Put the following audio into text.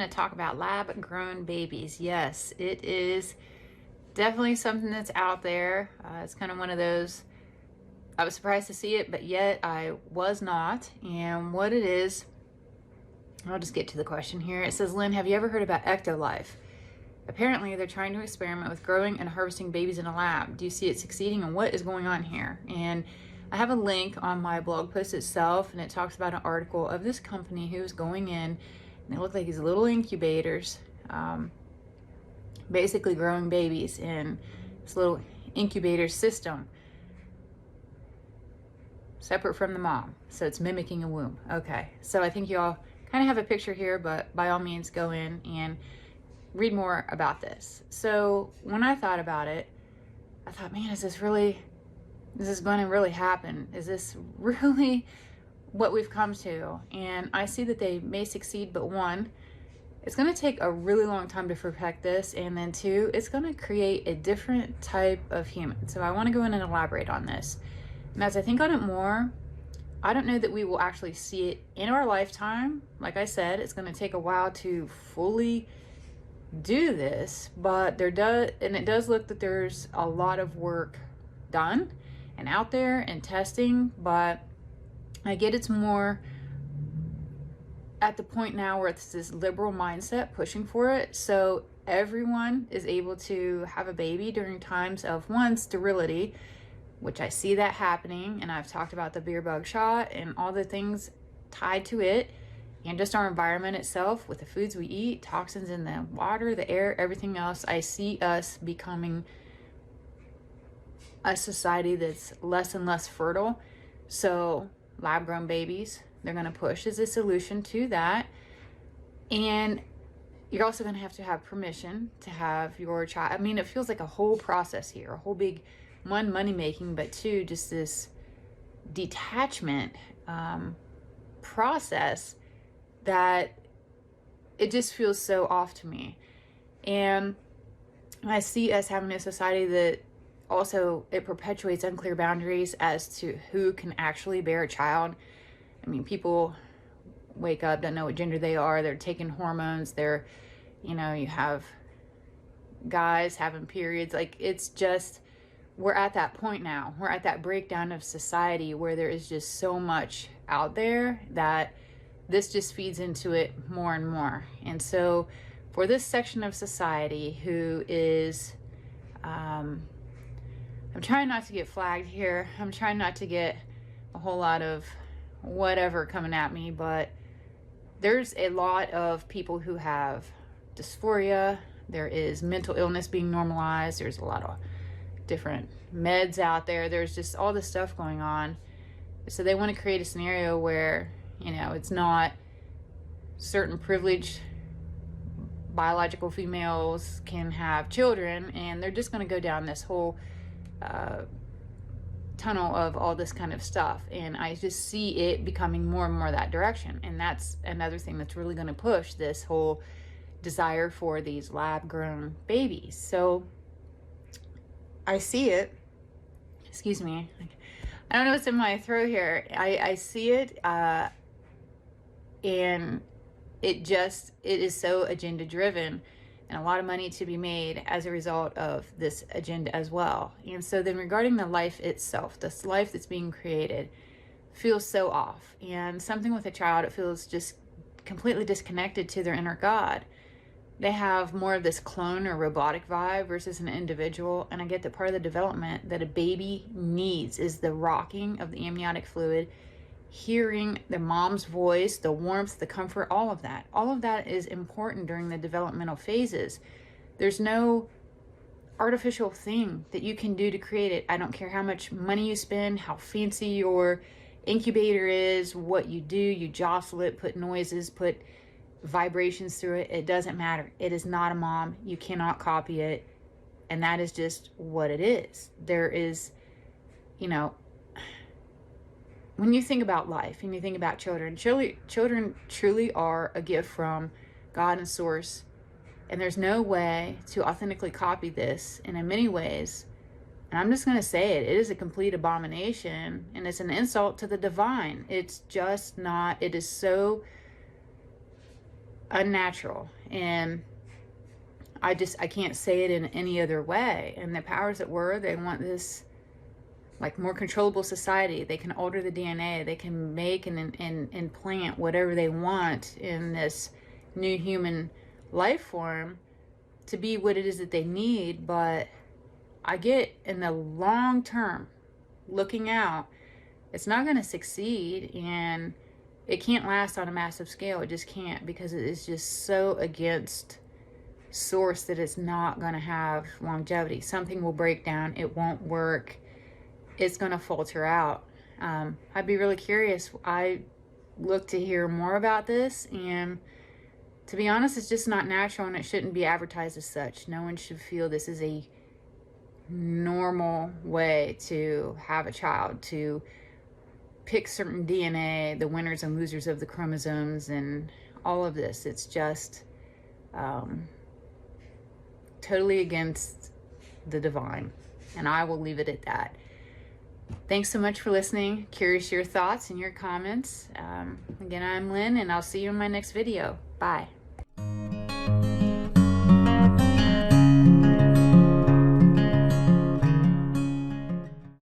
going to talk about lab-grown babies. Yes, it is definitely something that's out there. It's kind of one of those, I was surprised to see it, but yet I was not. And what it is, I'll just get to the question here. It says, Lynn, have you ever heard about ectolife? Apparently, they're trying to experiment with growing and harvesting babies in a lab. Do you see it succeeding, and what is going on here? And I have a link on my blog post itself, and it talks about an article of this company who's going in, and it looked like these little incubators, basically growing babies in this little incubator system, separate from the mom. So it's mimicking a womb. Okay, so I think you all kind of have a picture here, but by all means go in and read more about this. So when I thought about it, I thought, man, is this going to really happen? Is this really what we've come to? And I see that they may succeed, but one, it's going to take a really long time to perfect this, and then two, it's going to create a different type of human. So I want to go in and elaborate on this. And as I think on it more, I don't know that we will actually see it in our lifetime. Like I said, it's going to take a while to fully do this, but it does look that there's a lot of work done and out there and testing, but I get it's more at the point now where it's this liberal mindset pushing for it. So everyone is able to have a baby during times of, one, sterility, which I see that happening, and I've talked about the beer bug shot and all the things tied to it, and just our environment itself with the foods we eat, toxins in the water, the air, everything else. I see us becoming a society that's less and less fertile. So lab-grown babies, they're going to push as a solution to that. And you're also going to have permission to have your child. I mean, it feels like a whole process here, a whole big, one, money making, but two, just this detachment process that it just feels so off to me. And I see us having a society that also, it perpetuates unclear boundaries as to who can actually bear a child. I mean, people wake up, don't know what gender they are, they're taking hormones, they're, you have guys having periods. Like, it's just, we're at that point now. We're at that breakdown of society where there is just so much out there that this just feeds into it more and more. And so for this section of society who is, I'm trying not to get flagged here. I'm trying not to get a whole lot of whatever coming at me, but there's a lot of people who have dysphoria. There is mental illness being normalized. There's a lot of different meds out there. There's just all this stuff going on. So they want to create a scenario where, it's not certain privileged biological females can have children, and they're just going to go down this whole tunnel of all this kind of stuff. And I just see it becoming more and more that direction. And that's another thing that's really going to push this whole desire for these lab-grown babies. So I see it. Excuse me. I don't know what's in my throat here. I see it, and it is so agenda driven, and a lot of money to be made as a result of this agenda as well. And so then regarding the life itself, this life that's being created feels so off. And something with a child, it feels just completely disconnected to their inner God. They have more of this clone or robotic vibe versus an individual. And I get that part of the development that a baby needs is the rocking of the amniotic fluid, hearing the mom's voice, the warmth, the comfort, all of that. All of that is important during the developmental phases. There's no artificial thing that you can do to create it. I don't care how much money you spend, how fancy your incubator is, what you do, you jostle it, put noises, put vibrations through it. It doesn't matter. It is not a mom. You cannot copy it. And that is just what it is. There is, when you think about life and you think about children truly are a gift from God and Source, and there's no way to authentically copy this. And in many ways, and I'm just going to say it is a complete abomination, and it's an insult to the divine. It's just not. It is so unnatural, and I can't say it in any other way. And the powers that were, they want this like more controllable society. They can alter the DNA, they can make and implant whatever they want in this new human life form to be what it is that they need. But I get, in the long term, looking out, it's not going to succeed, and it can't last on a massive scale. It just can't, because it is just so against source that it's not going to have longevity. Something will break down, it won't work, it's going to falter out. I'd be really curious. I look to hear more about this, and to be honest, it's just not natural, and it shouldn't be advertised as such. No one should feel this is a normal way to have a child, to pick certain DNA, the winners and losers of the chromosomes, and all of this. It's just totally against the divine, and I will leave it at that. Thanks so much for listening. Curious your thoughts and your comments. Again, I'm Lynn, and I'll see you in my next video. Bye.